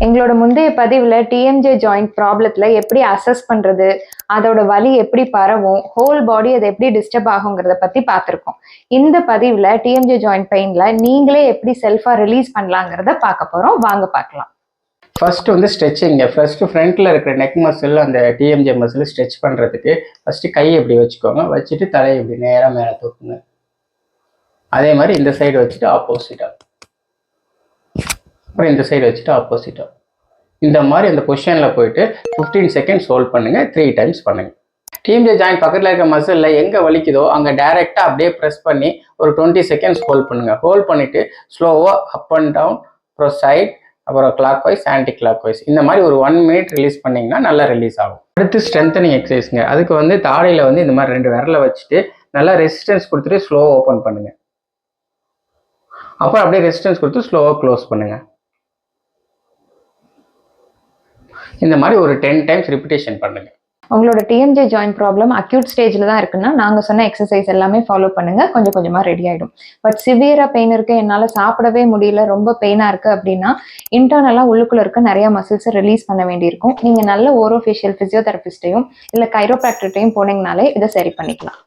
எங்களோட முந்தைய பதிவுல டிஎம்ஜே ஜாயிண்ட் ப்ராப்ளத்துல எப்படி அசஸ் பண்றது, அதோட வலி எப்படி பரவும், ஹோல் பாடி அது எப்படி டிஸ்டர்ப் ஆகுங்கிறத பத்தி பார்த்திருக்கோம். இந்த பதிவுல டிஎம்ஜே ஜாயிண்ட் பெயின்ல நீங்களே எப்படி செல்ஃபா ரிலீஸ் பண்ணலாங்கிறத பார்க்க போறோம். வாங்க பார்க்கலாம். ஃபர்ஸ்ட் வந்து ஸ்ட்ரெச்சிங்க. ஃபர்ஸ்ட் ஃப்ரண்ட்ல இருக்கிற நெக் மசில், அந்த டிஎம்ஜே மசில் ஸ்ட்ரெச் பண்றதுக்கு ஃபர்ஸ்ட் கையை இப்படி வச்சுக்கோங்க. வச்சுட்டு தலையை இப்படி நேராக மேலே தூக்குங்க. அதே மாதிரி இந்த சைடு வச்சுட்டு ஆப்போசிட்டா, அப்புறம் இந்த சைடு வச்சுட்டு ஆப்போசிட்டா, இந்த மாதிரி அந்த பொசிஷனில் போயிட்டு 15 செகண்ட்ஸ் ஹோல்ட் பண்ணுங்க. 3 டைம்ஸ் பண்ணுங்க. டிஎம்ஜே ஜாயிண்ட் பக்கத்தில் இருக்க மசிலில் எங்கே வலிக்குதோ அங்கே டைரெக்டாக அப்படியே ப்ரெஸ் பண்ணி ஒரு 20 செகண்ட்ஸ் ஹோல்ட் பண்ணுங்க. ஹோல்ட் பண்ணிட்டு ஸ்லோவாக அப் அண்ட் டவுன், அப்புறம் சைட், அப்புறம் clockwise, anticlockwise, இந்த மாதிரி ஒரு 1 மினிட் ரிலீஸ் பண்ணிங்கன்னா நல்லா ரிலீஸ் ஆகும். அடுத்து ஸ்ட்ரென்தனிங் எக்ஸசைஸ்ங்க. அதுக்கு வந்து தாடையில் வந்து இந்த மாதிரி 2 விரலை வச்சுட்டு நல்லா ரெசிஸ்டன்ஸ் கொடுத்துட்டு ஸ்லோவாக ஓப்பன் பண்ணுங்க. அப்புறம் அப்படியே ரெசிஸ்டன்ஸ் கொடுத்து ஸ்லோவாக க்ளோஸ் பண்ணுங்க. இந்த மாதிரி ஒரு 10 டைம்ஸ் ரிப்பீட்டேஷன் பண்ணுங்க. உங்களோட டிஎம்ஜே ஜாயிண்ட் ப்ராப்ளம் அக்யூட் ஸ்டேஜில் தான் இருக்குன்னா நாங்கள் சொன்ன எக்ஸசைஸ் எல்லாமே ஃபாலோ பண்ணுங்க. கொஞ்சம் கொஞ்சமாக ரெடி ஆகிடும். பட் சிவியராக பெயின் இருக்கு, என்னால் சாப்பிடவே முடியல, ரொம்ப பெயினாக இருக்குது அப்படின்னா இன்டர்னலாக உள்ளுக்குள்ள இருக்க நிறைய மசில்ஸை ரிலீஸ் பண்ண வேண்டியிருக்கும். நீங்கள் நல்ல ஓரோஃபேஷியல் ஃபிசியோதெரபிஸ்ட்டையும் இல்லை கைரோப்ராக்டர்ட்டையும் போனீங்கனாலே இதை சரி பண்ணிக்கலாம்.